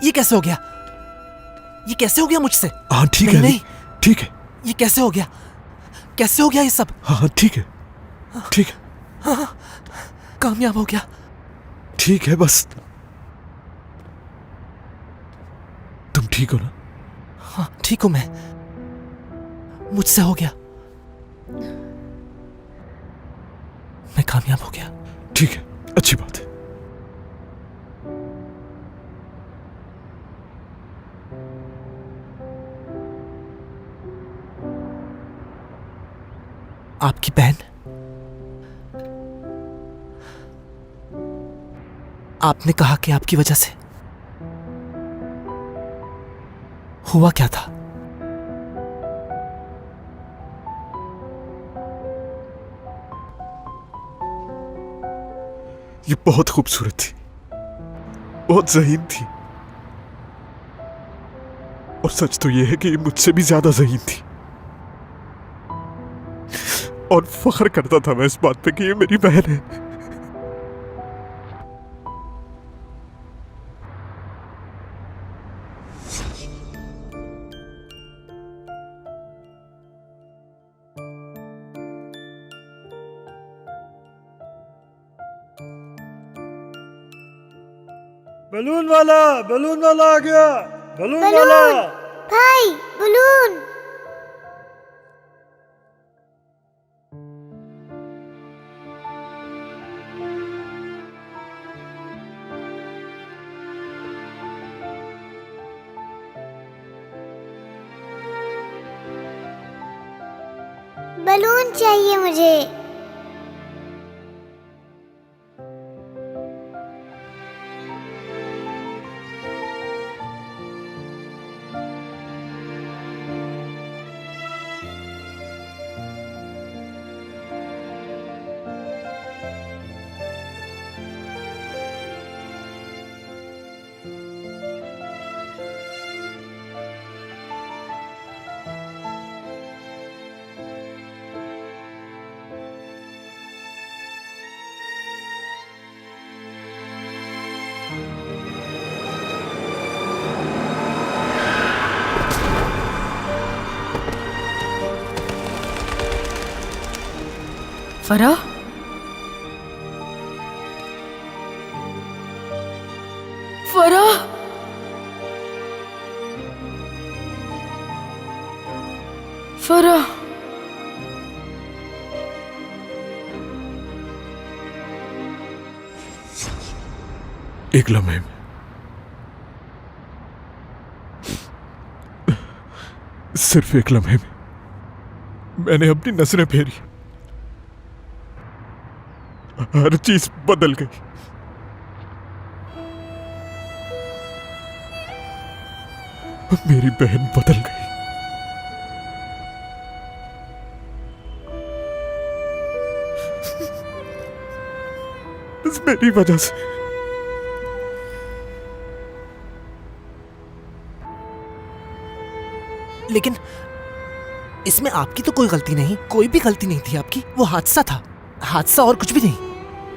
ये कैसे हो गया? ये कैसे हो गया मुझसे? हाँ ठीक है नहीं, ठीक है। ये कैसे हो गया? कैसे हो गया ये सब? हाँ ठीक है, ठीक है। हाँ, कामयाब हो गया। ठीक है, बस तुम ठीक हो ना? हाँ ठीक हूं मैं, मुझसे हो गया, मैं कामयाब हो गया। ठीक है, अच्छी बात है। आपकी बहन, आपने कहा कि आपकी वजह से हुआ क्या था? ये बहुत खूबसूरत थी, बहुत ज़हीन थी, और सच तो यह है कि ये मुझसे भी ज्यादा ज़हीन थी। और फख्र करता था मैं इस बात पे कि ये मेरी बहन है। बलून वाला आ गया। बलून वाला भाई, बलून। बलून चाहिए मुझे। फराह, फराह, फराह, एक लम्हे में, सिर्फ एक लम्हे में मैंने अपनी नजरें फेरी, हर चीज बदल गई। मेरी बहन बदल गई। बस मेरी वजह से। लेकिन इसमें आपकी तो कोई गलती नहीं, कोई भी गलती नहीं थी आपकी। वो हादसा था, हादसा और कुछ भी नहीं।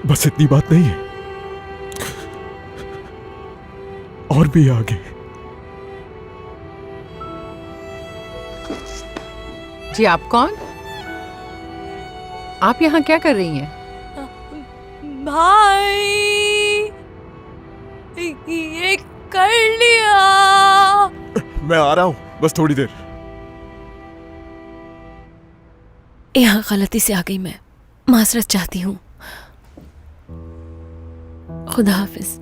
बस इतनी बात नहीं है, और भी आगे। जी आप कौन? आप यहाँ क्या कर रही हैं? भाई, ये कर लिया। मैं आ रहा हूं, बस थोड़ी देर। यहाँ गलती से आ गई मैं, माजरत चाहती हूँ। खुदा हाफिज।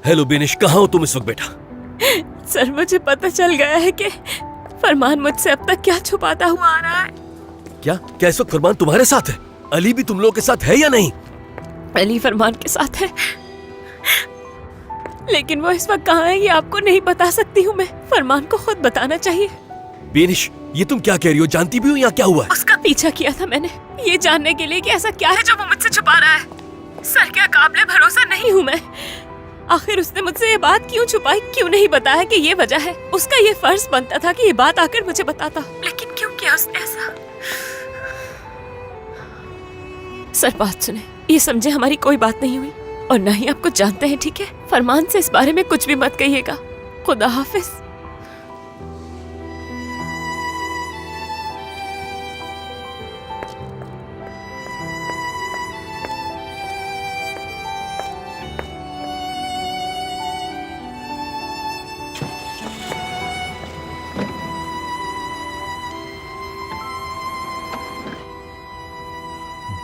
हेलो बेनिश, कहाँ हो तुम इस वक्त बेटा? सर, मुझे पता चल गया है कि फरमान मुझसे अब तक क्या छुपाता हुआ आ रहा है। क्या इस वक्त फरमान तुम्हारे साथ है? अली भी तुम लोगों के साथ है या नहीं? अली फरमान के साथ है, लेकिन वो इस वक्त कहाँ है ये आपको नहीं बता सकती हूँ मैं। फरमान को खुद बताना चाहिए। बेनिश, ये तुम क्या कह रही हो? जानती भी हो यहाँ क्या हुआ है? उसका पीछा किया था मैंने, ये जानने के लिए कि ऐसा क्या है जो वो मुझसे छुपा रहा है। सर, क्या काबिले भरोसा नहीं हूँ मैं? आखिर उसने मुझसे ये बात क्यों छुपाई, क्यों नहीं बताया कि ये वजह है? उसका ये फर्ज बनता था कि ये बात आकर मुझे बताता, लेकिन क्यों किया उसने ऐसा? सर बात सुने, ये समझे हमारी कोई बात नहीं हुई और ना ही आप कुछ जानते हैं, ठीक है? फरमान से इस बारे में कुछ भी मत कहिएगा। खुदा हाफिज।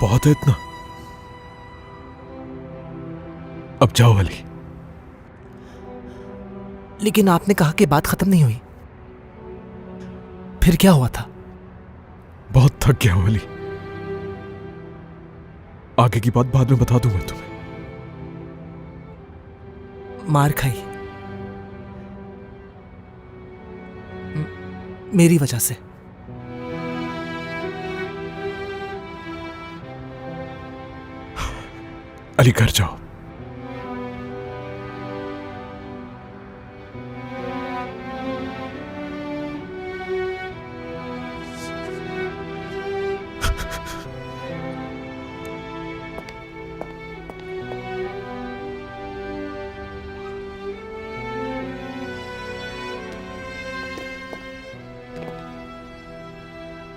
बहुत है इतना। अब जाओ अली। लेकिन आपने कहा कि बात खत्म नहीं हुई, फिर क्या हुआ था? बहुत थक गया हूं अली। आगे की बात बाद में बता दूंगा तुम्हें। मार खाई मेरी वजह से। अली घर जाओ।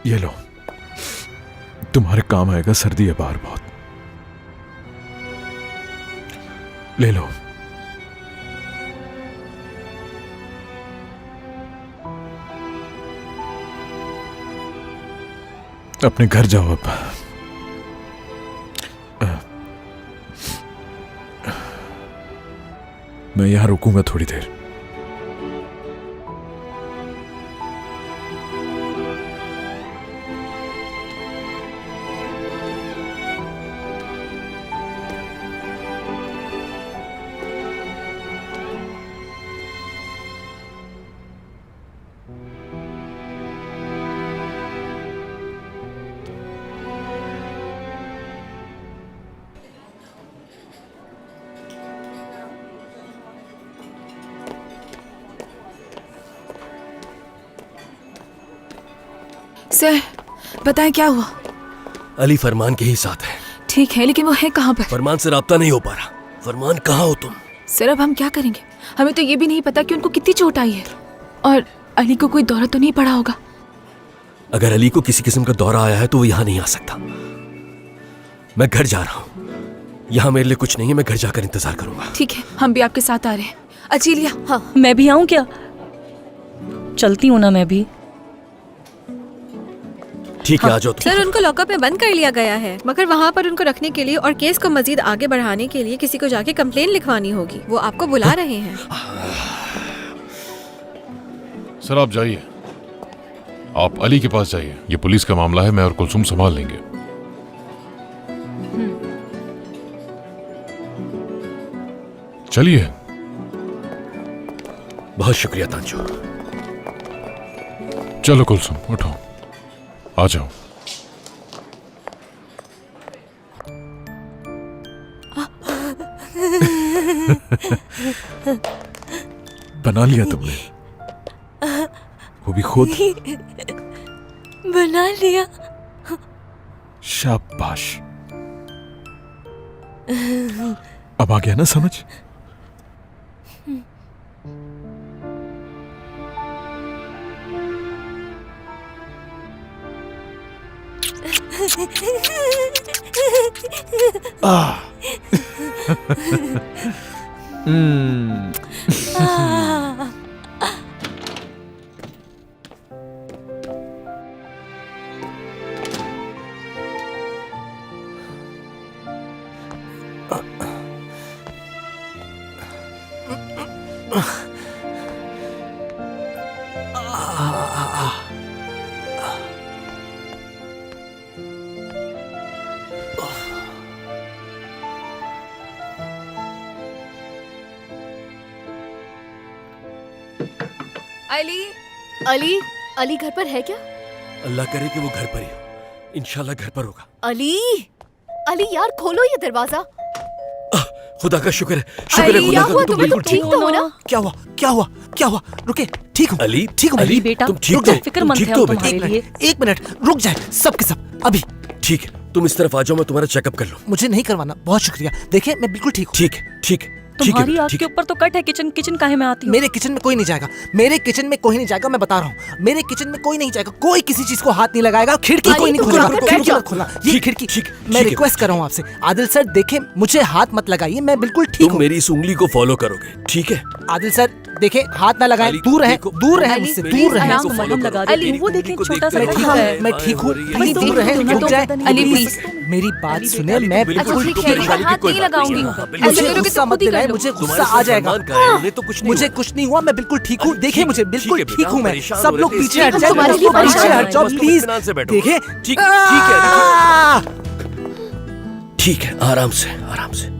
ये लो, तुम्हारे काम आएगा। सर्दी है बाहर बहुत। ले लो। अपने घर जाओ अब। मैं यहां रुकूंगा थोड़ी देर। सर बताएं क्या हुआ? अली फरमान के ही साथ है। ठीक है, लेकिन वो है कहाँ पर? फरमान से राब्ता नहीं हो पा रहा। फरमान, कहाँ हो तुम? सर अब हम क्या करेंगे? हमें तो ये भी नहीं पता कि उनको कितनी चोट आई है, और अली को कोई दौरा तो नहीं पड़ा होगा। अगर अली को किसी किस्म का दौरा आया है तो वो यहाँ नहीं आ सकता। मैं घर जा रहा हूँ। यहाँ मेरे लिए कुछ नहीं है। मैं घर जाकर इंतजार करूंगा। ठीक है, हम भी आपके साथ आ रहे हैं। अचीलिया। हाँ, मैं भी आऊँ क्या? चलती हूँ ना मैं भी। ठीक है, आ जाओ तुम। सर, उनको लॉकअप में बंद कर लिया गया है, मगर वहाँ पर उनको रखने के लिए और केस को मजीद आगे बढ़ाने के लिए किसी को जाके कंप्लेन लिखवानी होगी। वो आपको बुला रहे हैं। सर आप जाइए, आप अली के पास जाइए। ये पुलिस का मामला है, मैं और कुलसुम संभाल लेंगे। चलिए। बहुत शुक्रिया तांजो। चलो कुलसुम, उठो, आ जाओ। बना लिया तुमने, वो भी खुद। बना लिया। शाबाश। अब आ गया ना समझ? अली, अली, अली घर पर है क्या? अल्लाह करे कि वो घर पर ही हो। इंशाल्लाह घर पर होगा। अली, अली यार खोलो ये दरवाजा। खुदा का शुक्र है, शुक्र है खुदा का, तुम बिल्कुल ठीक तो हो ना? क्या हुआ क्या हुआ क्या हुआ? रुके, ठीक हूँ अली, ठीक हूँ अली बेटा, तुम ठीक रुक हो? जाओ, फिक्रमंद ठीक है तो हम बेटा? तुम्हारे लिए। एक मिनट रुक जाए, सब के सब अभी। ठीक है, तुम इस तरफ आ जाओ, मैं तुम्हारा चेकअप कर लूँ। मुझे नहीं करवाना, बहुत शुक्रिया। देखिए मैं बिल्कुल ठीक हूँ। ठीक है, ठीक है, ठीक है तुम्हारी बेटा, आँख ठीक के है। ऊपर तो कट है। किचन काहे में आती हूँ? मेरे किचन में कोई नहीं जाएगा, मेरे किचन में कोई नहीं जाएगा, मैं बता रहा हूँ। मेरे किचन में कोई नहीं जाएगा, कोई किसी चीज को हाथ नहीं लगाएगा। खिड़की कोई नहीं खोलेगा, खिड़की मत खोलना। ये ठीक, खिड़की ठीक, मैं ठीक है। रिक्वेस्ट कर रहा हूँ आपसे। आदिल सर देखे, मुझे हाथ मत लगाइए, मैं बिल्कुल ठीक तुम हूँ। मेरी इस उंगली को फॉलो करोगे, ठीक है? आदिल सर देखे, हाथ ना लगाएं, अली, दूर रहे, देखो, दूर रहे अली, मुझसे, प्लीज दूर रहे। आराम को से follow मलहम करो। लगा दे। अली, वो देखें, उंगली को छोटा सा देख मैं कर ठीक लगा हूँ, है। मैं ठीक हूँ। अली, प्लीज अली, दूर रहे, तुम्हें रुक तो जाए। पता नहीं, अली, प्लीज प्लीज। मेरी बात अली, सुने, अली, मैं बिल्कुल बिल्कुल ठीक ठीक है, हूँ। परेशानी की हाथ कोई नहीं बात लगाऊंगी। है। हाँ, बिल्कुल ऐसे मुझे करोगे तो गुस्सा खुद मत ही कर दिलाएं, लो। मुझे तुम्हारे गुस्सा आ से जाएगा। सलमान का है, उन्हें तो कुछ नहीं मुझे हुआ। कुछ नहीं हुआ, मैं बिल्कुल ठीक हूँ। देखिए ठीक- मुझे ठीक बिल्कुल है ठीक बेटा, हूँ मैं। परेशान सब हो लोग रहे थे, पीछे इसलिए हट हम जाए, तुम्हारे लोग लिए पीछे परेशान हट जाओ हैं। तुम प्लीज। इत्मीनान से बैठो। देखिए ठीक है, ठीक है, आराम से, आराम से।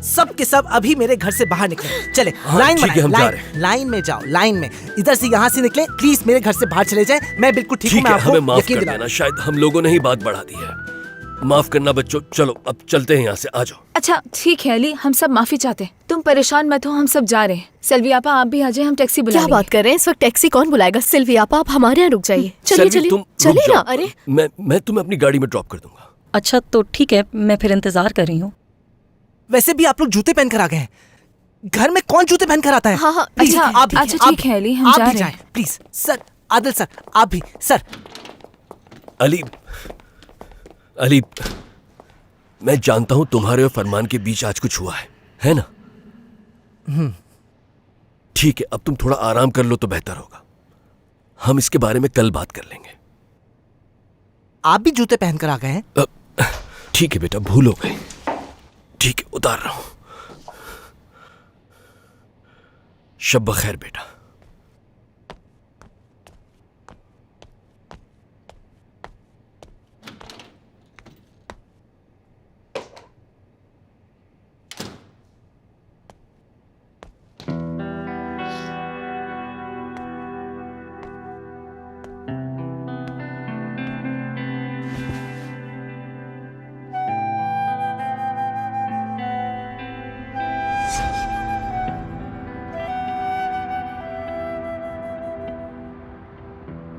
सब के सब अभी मेरे घर से बाहर निकले, चले। हाँ, लाइन ठीक है, हम जा लाइन रहे हैं। लाइन में जाओ, लाइन में। इधर से यहाँ से निकले, प्लीज मेरे घर से बाहर चले जाए। मैं बिल्कुल ठीक हूँ, ठीक मैं है, हमें आपको माफ यकीन कर दिला। देना, शायद हम लोगों ने ही बात बढ़ा दी है। माफ करना बच्चों, चलो अब चलते हैं यहाँ से, आ जाओ। अच्छा ठीक है अली, हम सब माफी चाहते हैं। तुम परेशान मत हो, हम सब जा रहे हैं। सेल्वी आपा आप भी आ जाए, हम टैक्सी बुला क्या बात कर रहे हैं? इस वक्त टैक्सी कौन बुलाएगा? सिल्वी आपा आप हमारे यहाँ रुक जाइए। चलिए सेल्वी, चलिए तुम रुक चलिए जाओ। ना। अरे मैं तुम्हें अपनी गाड़ी में ड्रॉप कर दूंगा। अच्छा तो ठीक है, मैं फिर इंतजार कर रही हूँ। वैसे भी आप लोग जूते पहन कर आ गए हैं। घर में कौन जूते पहन कर आता है? हाँ, हाँ, प्लीज, अच्छा, आप भी, अच्छा, आप ठीक भी, है, अली, हम आप जा भी रहे जाएं, हैं। प्लीज। सर, आदिल सर, आप भी, सर। अली, मैं जानता हूं तुम्हारे और फरमान के बीच आज कुछ हुआ है ना? ठीक है, अब तुम थोड़ा आराम कर लो तो बेहतर होगा। हम इसके बारे में कल बात कर लेंगे। आप भी जूते पहन कर आ गए हैं? ठीक है बेटा, भूल हो गई। ठीक है, उतार रहा हूं। शब बखैर बेटा।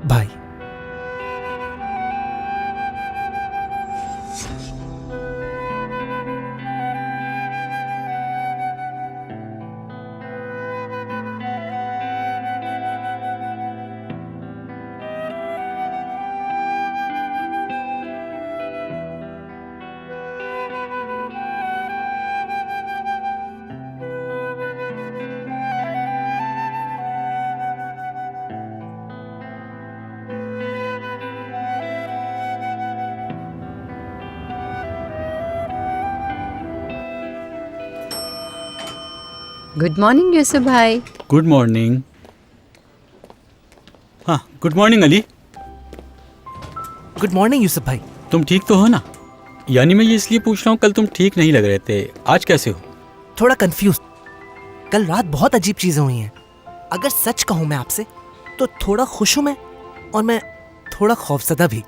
भाई, गुड मॉर्निंग यूसुफ भाई। Good morning. हाँ, good morning Ali. Good morning Yusuf भाई। तुम ठीक तो हो ना? यानी मैं ये इसलिए पूछ रहा हूँ, कल तुम ठीक नहीं लग रहे थे, आज कैसे हो? थोड़ा कंफ्यूज। कल रात बहुत अजीब चीजें हुई हैं। अगर सच कहूं मैं आपसे तो थोड़ा खुश हूं मैं, और मैं थोड़ा खौफजदा भी।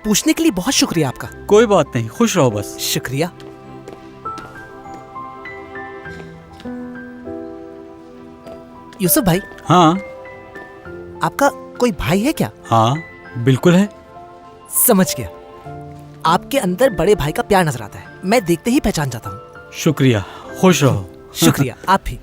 पूछने के लिए बहुत शुक्रिया आपका। कोई बात नहीं, खुश रहो बस। शुक्रिया। यूसुफ भाई, हाँ आपका कोई भाई है क्या? हाँ बिल्कुल है। समझ गया। आपके अंदर बड़े भाई का प्यार नजर आता है, मैं देखते ही पहचान जाता हूँ। शुक्रिया, खुश रहो। शुक्रिया, आप भी।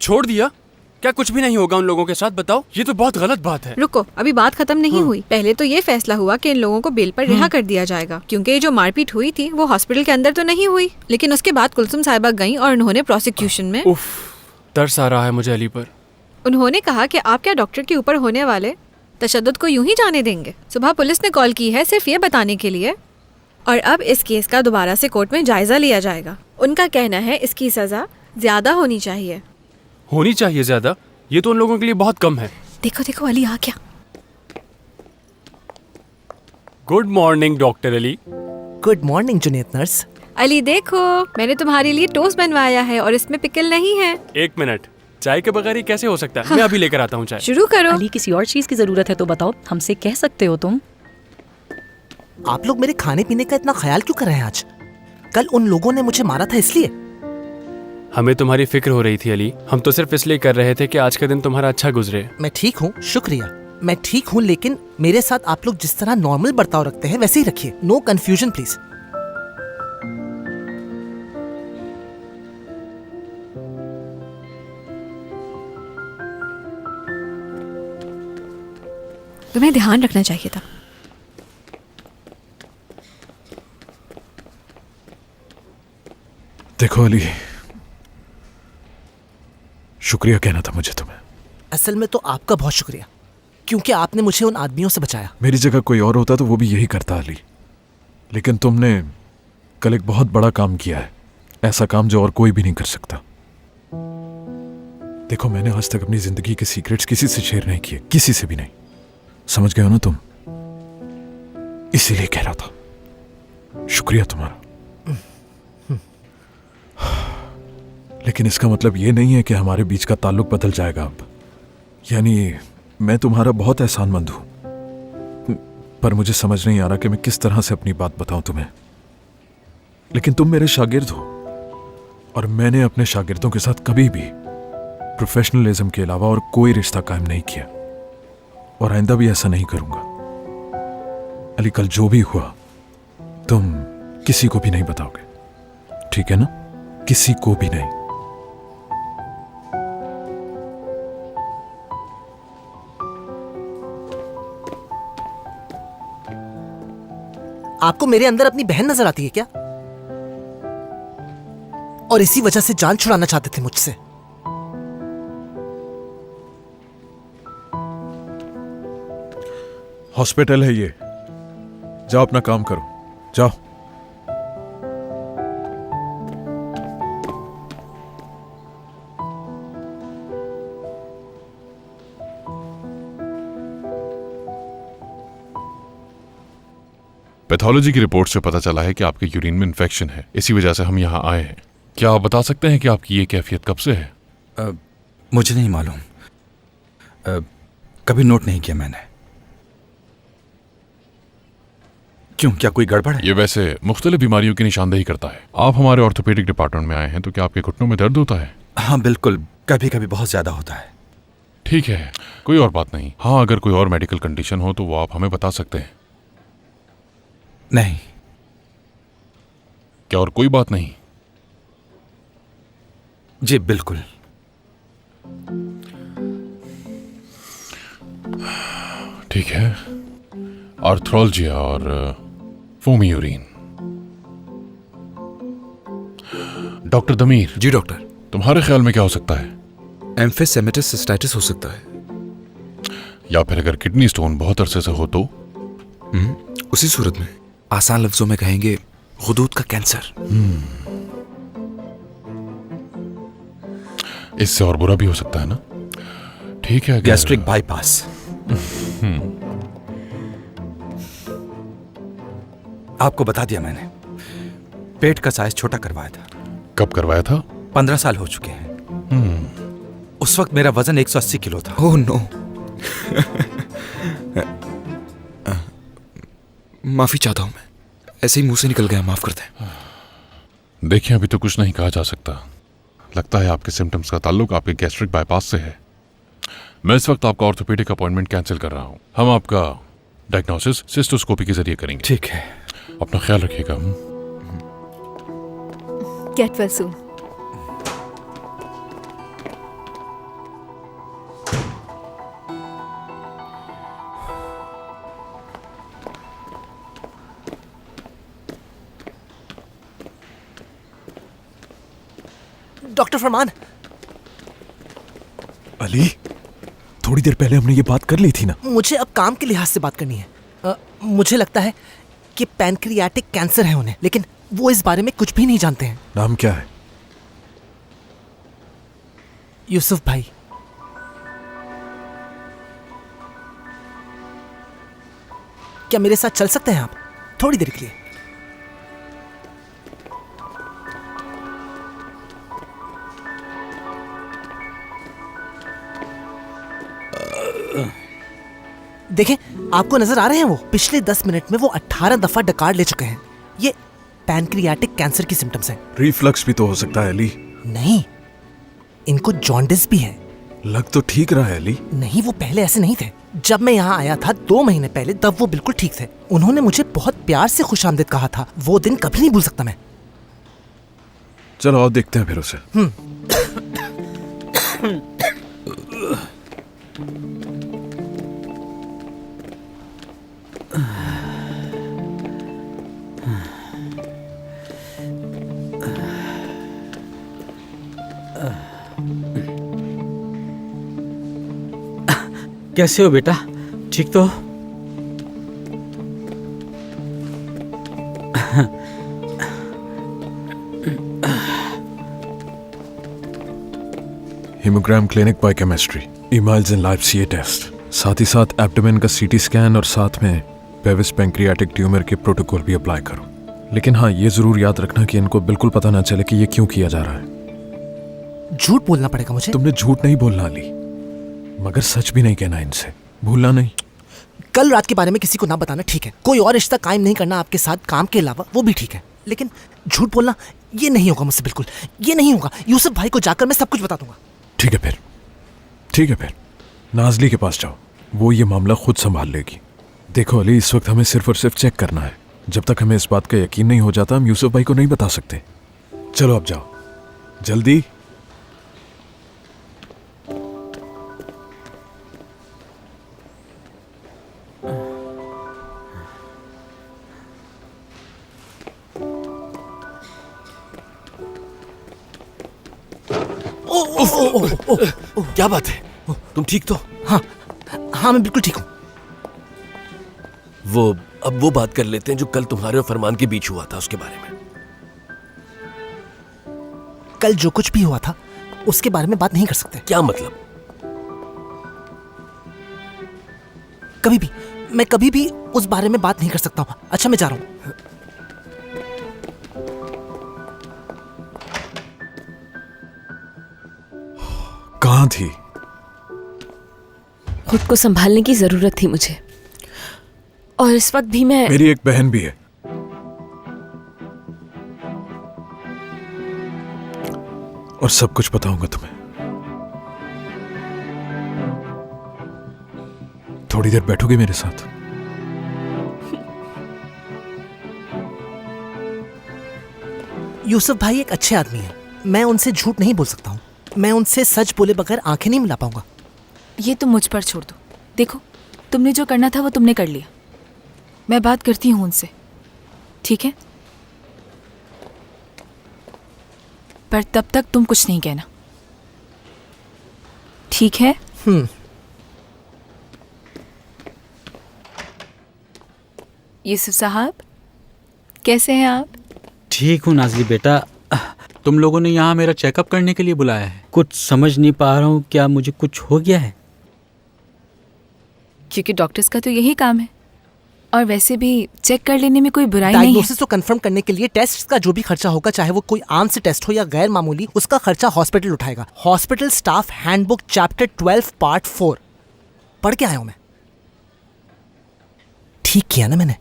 छोड़ दिया? क्या कुछ भी नहीं होगा उन लोगों के साथ? बताओ, ये तो बहुत गलत बात है। रुको, अभी बात खत्म नहीं हुई। पहले तो ये फैसला हुआ कि इन लोगों को बेल पर रिहा कर दिया जाएगा, क्योंकि ये जो मारपीट हुई थी वो हॉस्पिटल के अंदर तो नहीं हुई। लेकिन उसके बाद कुलसुम साहिबा गईं और उन्होंने प्रोसिक्यूशन में उफ, तरस आ रहा है मुझे अली पर। उन्होंने कहा कि आप क्या डॉक्टर के ऊपर होने वाले तशद्दुद को यूं ही जाने देंगे? सुबह पुलिस ने कॉल की है सिर्फ ये बताने के लिए, और अब इस केस का दोबारा से कोर्ट में जायजा लिया जाएगा। उनका कहना है इसकी सजा ज्यादा होनी चाहिए। होनी चाहिए ज्यादा? ये तो उन लोगों के लिए बहुत कम है। देखो देखो अली आ गया। Good morning doctor Ali. Good morning Junaid nurse. Ali देखो, मैंने तुम्हारे लिए टोस्ट बनवाया है और इसमें पिकल नहीं है। 1 मिनट, चाय के बगैर ये कैसे हो सकता है? मैं अभी लेकर आता हूँ चाय। शुरू करो। अली किसी और चीज की जरूरत है तो बताओ, हमसे कह सकते हो तुम। आप लोग मेरे खाने पीने का इतना ख्याल क्यों कर रहे हैं आज? कल उन लोगों ने मुझे मारा था इसलिए? हमें तुम्हारी फिक्र हो रही थी अली। हम तो सिर्फ इसलिए कर रहे थे कि आज का दिन तुम्हारा अच्छा गुजरे। मैं ठीक हूँ, शुक्रिया। मैं ठीक हूँ, लेकिन मेरे साथ आप लोग जिस तरह नॉर्मल बर्ताव रखते हैं वैसे ही रखिए। No confusion please. तुम्हें ध्यान रखना चाहिए था। देखो अली, शुक्रिया कहना था मुझे तुम्हें। असल में तो आपका बहुत शुक्रिया, क्योंकि आपने मुझे उन आदमियों से बचाया। मेरी जगह कोई और होता तो वो भी यही करता अली, लेकिन तुमने कल एक बहुत बड़ा काम किया है, ऐसा काम जो और कोई भी नहीं कर सकता। देखो, मैंने आज तक अपनी जिंदगी के सीक्रेट्स किसी से शेयर नहीं किए, किसी से भी नहीं। समझ गए हो ना तुम? इसीलिए कह रहा था शुक्रिया तुम्हारा। लेकिन इसका मतलब ये नहीं है कि हमारे बीच का ताल्लुक बदल जाएगा अब। यानी मैं तुम्हारा बहुत एहसानमंद हूं, पर मुझे समझ नहीं आ रहा कि मैं किस तरह से अपनी बात बताऊं तुम्हें। लेकिन तुम मेरे शागिर्द हो, और मैंने अपने शागिर्दों के साथ कभी भी प्रोफेशनलिज्म के अलावा और कोई रिश्ता कायम नहीं किया, और आइंदा भी ऐसा नहीं करूंगा। अली, कल जो भी हुआ तुम किसी को भी नहीं बताओगे, ठीक है ना? किसी को भी नहीं। आपको मेरे अंदर अपनी बहन नजर आती है क्या? और इसी वजह से जान छुड़ाना चाहते थे मुझसे? हॉस्पिटल है ये, जाओ अपना काम करो, जाओ। पैथोलॉजी की रिपोर्ट से पता चला है कि आपके यूरिन में इन्फेक्शन है, इसी वजह से हम यहाँ आए हैं। क्या आप बता सकते हैं कि आपकी ये कैफियत कब से है? मुझे नहीं मालूम, कभी नोट नहीं किया मैंने। क्यों, क्या कोई गड़बड़ है? ये वैसे मुख्तलिफ बीमारियों की निशानदेही करता है। आप हमारे ऑर्थोपेडिक डिपार्टमेंट में आए हैं, तो क्या आपके घुटनों में दर्द होता है? हाँ बिल्कुल, कभी कभी बहुत ज्यादा होता है। ठीक है, कोई और बात नहीं। हाँ, अगर कोई और मेडिकल कंडीशन हो तो वो आप हमें बता सकते हैं। नहीं। क्या और कोई बात नहीं? जी बिल्कुल। ठीक है, आर्थ्रोल्जिया और फोमी यूरिन। Doctor Damir. जी डॉक्टर। तुम्हारे ख्याल में क्या हो सकता है? एम्फिसेमेटस सिस्टाइटिस हो सकता है, या फिर अगर किडनी स्टोन बहुत अरसे से हो तो? उसी सूरत में आसान लफ्जों में कहेंगे गुदूद का कैंसर। इससे और बुरा भी हो सकता है ना? ठीक है, गैस्ट्रिक बाईपास। आपको बता दिया मैंने, पेट का साइज छोटा करवाया था। कब करवाया था? 15 साल हो चुके हैं। उस वक्त मेरा वजन 180 किलो था। Oh no. माफी चाहता हूं, मैं ऐसे ही मुंह से निकल गया, माफ कर दें। देखिए, अभी तो कुछ नहीं कहा जा सकता। लगता है आपके सिम्टम्स का ताल्लुक आपके गैस्ट्रिक बाईपास से है। मैं इस वक्त आपका ऑर्थोपेडिक अपॉइंटमेंट कैंसिल कर रहा हूं। हम आपका डायग्नोसिस सिस्टोस्कोपी के जरिए करेंगे। ठीक है। अपना ख्याल रखिएगा। Get well soon. डॉक्टर फरमान। अली, थोड़ी देर पहले हमने ये बात कर ली थी ना। मुझे अब काम के लिहाज से बात करनी है। मुझे लगता है कि पैनक्रियाटिक कैंसर है उन्हें, लेकिन वो इस बारे में कुछ भी नहीं जानते हैं। नाम क्या है? यूसुफ भाई। क्या मेरे साथ चल सकते हैं आप थोड़ी देर के लिए? देखें, आपको नजर आ रहे हैं वो पिछले 10 मिनट में वो 18 दफा डकार ले चुके हैं। ये पैनक्रियाटिक कैंसर की सिम्टम्स हैं। रिफ्लक्स भी तो हो सकता है अली। नहीं, इनको जॉन्डिस भी है। लग तो ठीक रहा है अली। नहीं, वो पहले ऐसे नहीं थे। जब मैं यहाँ आया था 2 महीने पहले, तब वो बिल्कुल ठीक थे। उन्होंने मुझे बहुत प्यार से खुशामदीद कहा था। वो दिन कभी नहीं भूल सकता मैं। चलो और देखते हैं फिर उसे। कैसे हो बेटा? ठीक तो? हीमोग्राम क्लिनिक बायोकेमिस्ट्री, इमाइल्स इन लाइफ सीए टेस्ट, साथ ही साथ एब्डोमेन का सीटी स्कैन और साथ में पेविस पैंक्रियाटिक ट्यूमर के प्रोटोकॉल भी अप्लाई करो। लेकिन हाँ, ये जरूर याद रखना कि इनको बिल्कुल पता ना चले कि ये क्यों किया जा रहा है। झूठ बोलना पड़ेगा मुझे? तुमने झूठ नहीं बोलना अली, मगर सच भी नहीं कहना इनसे, भूलना नहीं। कल रात के बारे में किसी को ना बताना, ठीक है? कोई और रिश्ता कायम नहीं करना आपके साथ काम के अलावा, वो भी ठीक है, लेकिन झूठ बोलना ये नहीं होगा मुझसे, बिल्कुल ये नहीं होगा। यूसुफ भाई को जाकर मैं सब कुछ बता दूंगा। ठीक है फिर, ठीक है फिर नाजली के पास जाओ, वो ये मामला खुद संभाल लेगी। देखो अली, इस वक्त हमें सिर्फ और सिर्फ चेक करना है। जब तक हमें इस बात का यकीन नहीं हो जाता, हम यूसुफ भाई को नहीं बता सकते। चलो अब जाओ जल्दी। क्या बात है? तुम ठीक तो? हाँ हाँ, मैं बिल्कुल ठीक हूँ। अब वो बात कर लेते हैं जो कल तुम्हारे और फरमान के बीच हुआ था, उसके बारे में। कल जो कुछ भी हुआ था उसके बारे में बात नहीं कर सकते। क्या मतलब? कभी भी, मैं कभी भी उस बारे में बात नहीं कर सकता हूँ। अच्छा, मैं जा रहा हूँ। कहाँ थी? खुद को संभालने की जरूरत थी मुझे, और इस वक्त भी मैं। मेरी एक बहन भी है, और सब कुछ बताऊंगा तुम्हें। थोड़ी देर बैठोगे मेरे साथ? यूसुफ भाई एक अच्छे आदमी है, मैं उनसे झूठ नहीं बोल सकता हूँ। मैं उनसे सच बोले बगैर आंखें नहीं मिला पाऊंगा। ये तुम मुझ पर छोड़ दो। देखो, तुमने जो करना था वो तुमने कर लिया। मैं बात करती हूँ उनसे, ठीक है? पर तब तक तुम कुछ नहीं कहना, ठीक है? यूसुफ साहब, कैसे हैं आप? ठीक हूँ नाजली बेटा। तुम लोगों ने यहाँ मेरा चेकअप करने के लिए बुलाया है। कुछ समझ नहीं पा रहा हूँ, क्या मुझे कुछ हो गया है? क्योंकि डॉक्टर्स का तो यही काम है, और वैसे भी चेक कर लेने में कोई बुराई नहीं है। डायग्नोसिस को कंफर्म करने के लिए टेस्ट का जो भी खर्चा होगा, चाहे वो कोई आम से टेस्ट हो या गैर मामूली, उसका खर्चा हॉस्पिटल उठाएगा। Hospital staff handbook chapter 12 part 4 पढ़ के आया हूं मैं। ठीक किया ना मैंने?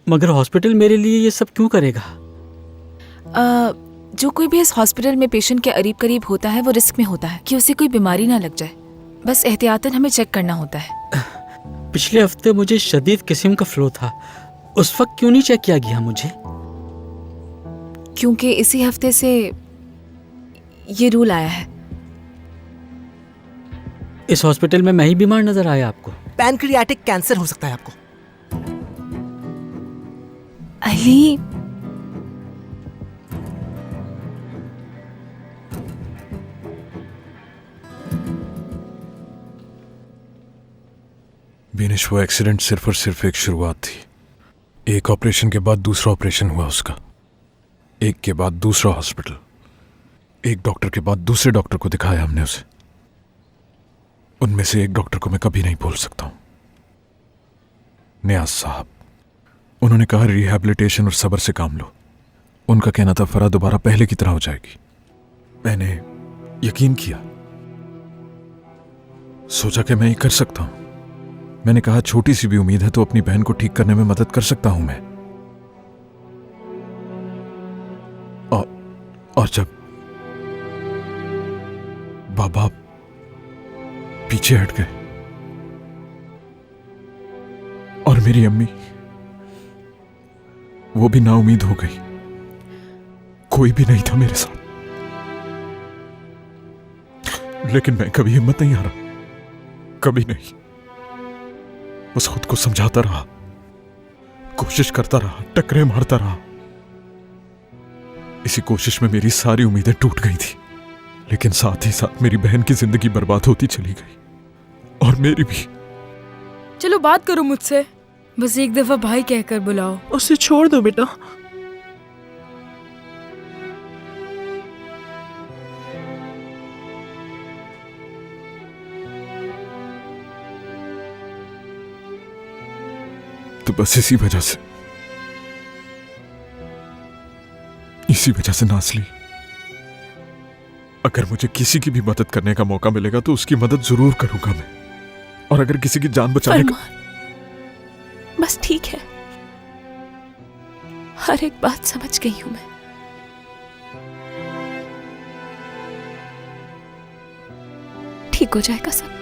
मगर हॉस्पिटल मेरे लिए ये सब क्यों करेगा? जो कोई भी इस हॉस्पिटल में पेशेंट के करीब करीब होता है, वो रिस्क में होता है कि उसे कोई बीमारी ना लग जाए। बस एहतियातन हमें चेक करना होता है। पिछले हफ्ते मुझे शदीद किस्म का फ्लो था, उस वक्त क्यों नहीं चेक किया गया मुझे? क्योंकि इसी हफ्ते से ये रूल आया है। इस हॉस्पिटल में मैं ही बीमार नजर आया आपको? पैनक्रियाटिक कैंसर हो सकता है आपको। अली, रमेश, वो एक्सीडेंट सिर्फ और सिर्फ एक शुरुआत थी। एक ऑपरेशन के बाद दूसरा ऑपरेशन हुआ उसका, एक के बाद दूसरा हॉस्पिटल, एक डॉक्टर के बाद दूसरे डॉक्टर को दिखाया हमने उसे। उनमें से एक डॉक्टर को मैं कभी नहीं भूल सकता हूं, नियाज साहब। उन्होंने कहा रिहैबिलिटेशन और सब्र से काम लो। उनका कहना था फरा दोबारा पहले की तरह हो जाएगी। मैंने यकीन किया, सोचा कि मैं ये कर सकता हूं। मैंने कहा छोटी सी भी उम्मीद है तो अपनी बहन को ठीक करने में मदद कर सकता हूं मैं। और जब बाबा पीछे हट गए और मेरी अम्मी वो भी नाउमीद हो गई, कोई भी नहीं था मेरे साथ। लेकिन मैं कभी हिम्मत नहीं हारा, कभी नहीं। बस खुद को समझाता रहा, कोशिश करता रहा, टकरे मारता रहा। इसी कोशिश में मेरी सारी उम्मीदें टूट गई थी, लेकिन साथ ही साथ मेरी बहन की जिंदगी बर्बाद होती चली गई, और मेरी भी। चलो बात करो मुझसे, बस एक दफा भाई कहकर बुलाओ। उसे छोड़ दो बेटा। तो बस इसी वजह से नाज़ली, अगर मुझे किसी की भी मदद करने का मौका मिलेगा तो उसकी मदद जरूर करूंगा मैं। और अगर किसी की जान बचाने का, बस ठीक है, हर एक बात समझ गई हूं मैं। ठीक हो जाएगा सब।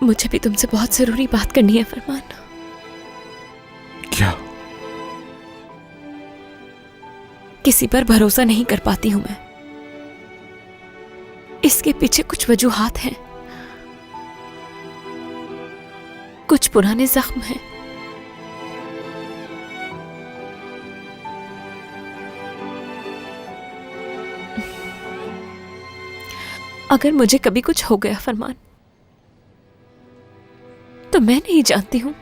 मुझे भी तुमसे बहुत जरूरी बात करनी है फरमान। क्या? किसी पर भरोसा नहीं कर पाती हूं मैं। इसके पीछे कुछ वजूहात हैं, कुछ पुराने जख्म हैं। अगर मुझे कभी कुछ हो गया फरमान, तो मैं नहीं जानती हूं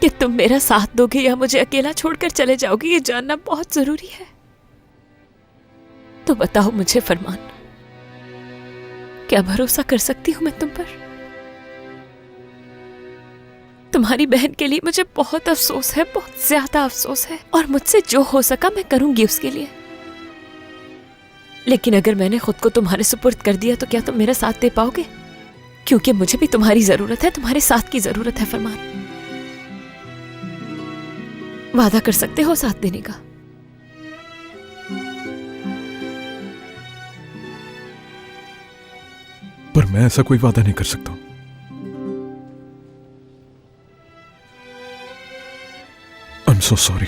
कि तुम मेरा साथ दोगे या मुझे अकेला छोड़कर चले जाओगे। ये जानना बहुत जरूरी है। तो बताओ मुझे फरमान, क्या भरोसा कर सकती हूं मैं तुम पर? तुम्हारी बहन के लिए मुझे बहुत अफसोस है, बहुत ज्यादा अफसोस है, और मुझसे जो हो सका मैं करूंगी उसके लिए। लेकिन अगर मैंने खुद को तुम्हारे सुपुर्द कर दिया तो क्या तुम मेरा साथ दे पाओगे? क्योंकि मुझे भी तुम्हारी जरूरत है, तुम्हारे साथ की जरूरत है फरमान। वादा कर सकते हो साथ देने का? पर मैं ऐसा कोई वादा नहीं कर सकता। I am so sorry.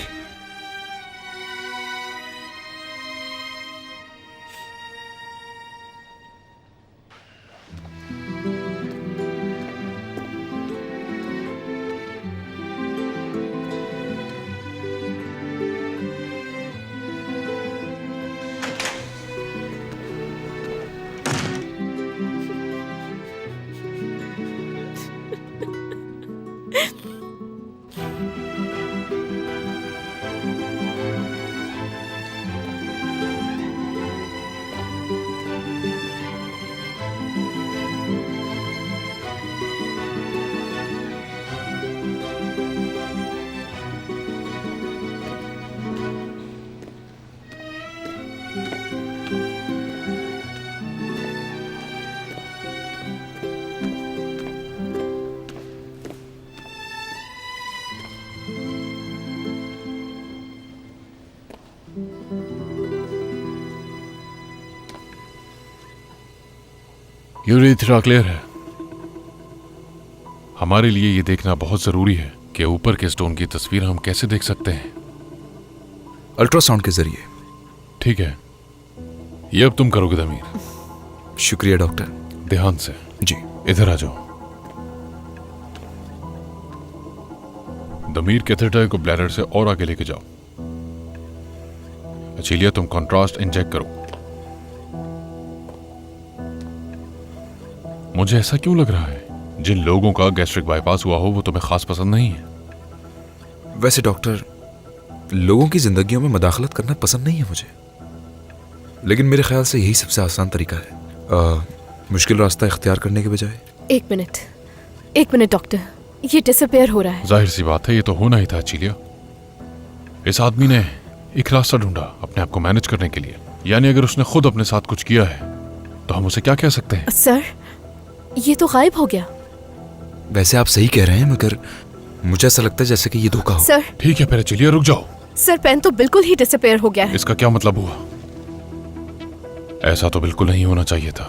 Urethra clear है। हमारे लिए ये देखना बहुत जरूरी है कि ऊपर के स्टोन की तस्वीर हम कैसे देख सकते हैं। अल्ट्रासाउंड के जरिए। ठीक है, ये अब तुम करोगे दमीर। शुक्रिया डॉक्टर। ध्यान से। जी। इधर आ जाओ। दमीर कैथेटर को ब्लैडर से और आगे लेके जाओ। चलिए तुम कॉन्ट्रास्ट इंजेक्ट करो। मुझे ऐसा क्यों लग रहा है जिन लोगों का गैस्ट्रिक बाईपास हुआ हो वो तुम्हें खास पसंद नहीं है। वैसे डॉक्टर, लोगों की जिंदगियों में मदाखलत करना पसंद नहीं है मुझे, लेकिन मेरे ख्याल से यही सबसे आसान तरीका है मुश्किल रास्ता इख्तियार करने के बजाय। एक मिनट डॉक्टर, ये डिसअपेयर हो रहा है। जाहिर सी बात है, ये तो होना ही था चिलिया। इस आदमी ने एक रास्ता ढूंढा अपने आप को मैनेज करने के लिए, यानी अगर उसने खुद अपने साथ कुछ किया है तो हम उसे क्या कह सकते हैं? सर, ये तो गायब हो गया। वैसे आप सही कह रहे हैं, मगर मुझे ऐसा लगता है जैसे कि ये धोखा हो। सर, ठीक है फिर चिलिया, रुक जाओ। सर, पेन तो बिल्कुल ही डिसअपेयर हो गया है। इसका क्या मतलब हुआ? ऐसा तो बिल्कुल नहीं होना चाहिए था।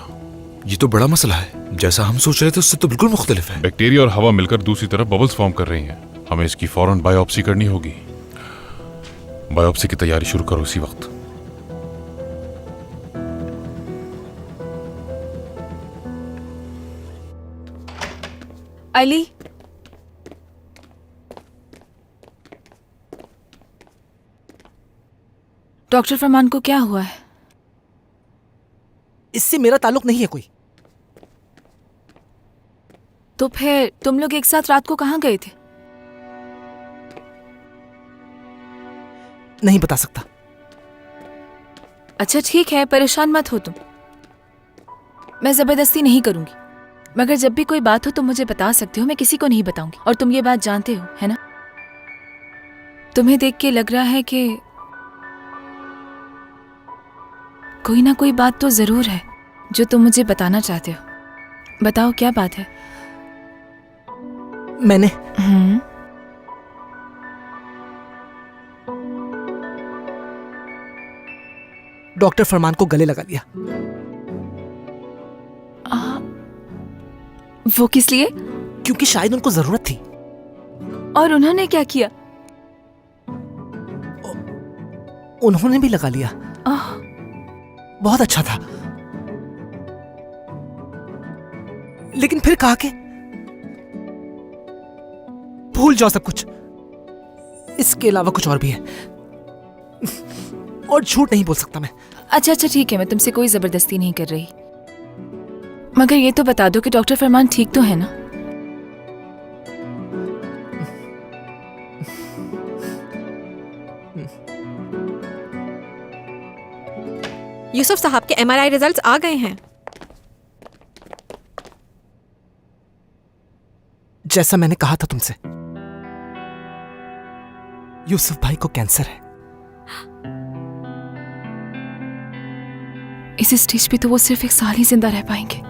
ये तो बड़ा मसला है, जैसा हम सोच रहे थे उससे तो बिल्कुल मुख्तलिफ है। बैक्टीरिया और हवा मिलकर दूसरी तरफ बबल्स फॉर्म कर रही हैं। हमें इसकी फौरन बायोप्सी करनी होगी। बायोप्सी की तैयारी शुरू करो इसी वक्त। अली, डॉक्टर फरमान को क्या हुआ है? इससे मेरा ताल्लुक नहीं है कोई। तो फिर तुम लोग एक साथ रात को कहाँ गए थे? नहीं बता सकता। अच्छा ठीक है, परेशान मत हो तुम। मैं जबरदस्ती नहीं करूंगी, मगर जब भी कोई बात हो तुम मुझे बता सकते हो, मैं किसी को नहीं बताऊंगी। और तुम ये बात जानते हो, है ना? तुम्हें देख के लग रहा है कि कोई ना कोई बात तो जरूर है जो तुम मुझे बताना चाहते हो। बताओ क्या बात है? मैंने डॉक्टर फरमान को गले लगा लिया। वो किस लिए? क्योंकि शायद उनको जरूरत थी। और उन्होंने क्या किया? उन्होंने भी लगा लिया। बहुत अच्छा था, लेकिन फिर कहा कि भूल जाओ सब कुछ, इसके अलावा कुछ और भी है। और झूठ नहीं बोल सकता मैं। अच्छा ठीक है, मैं तुमसे कोई जबरदस्ती नहीं कर रही, मगर ये तो बता दो कि डॉक्टर फरमान ठीक तो है ना? यूसुफ साहब के एमआरआई रिजल्ट्स आ गए हैं। जैसा मैंने कहा था तुमसे, यूसुफ भाई को कैंसर है। इस स्टेज पे तो वो सिर्फ 1 साल ही जिंदा रह पाएंगे।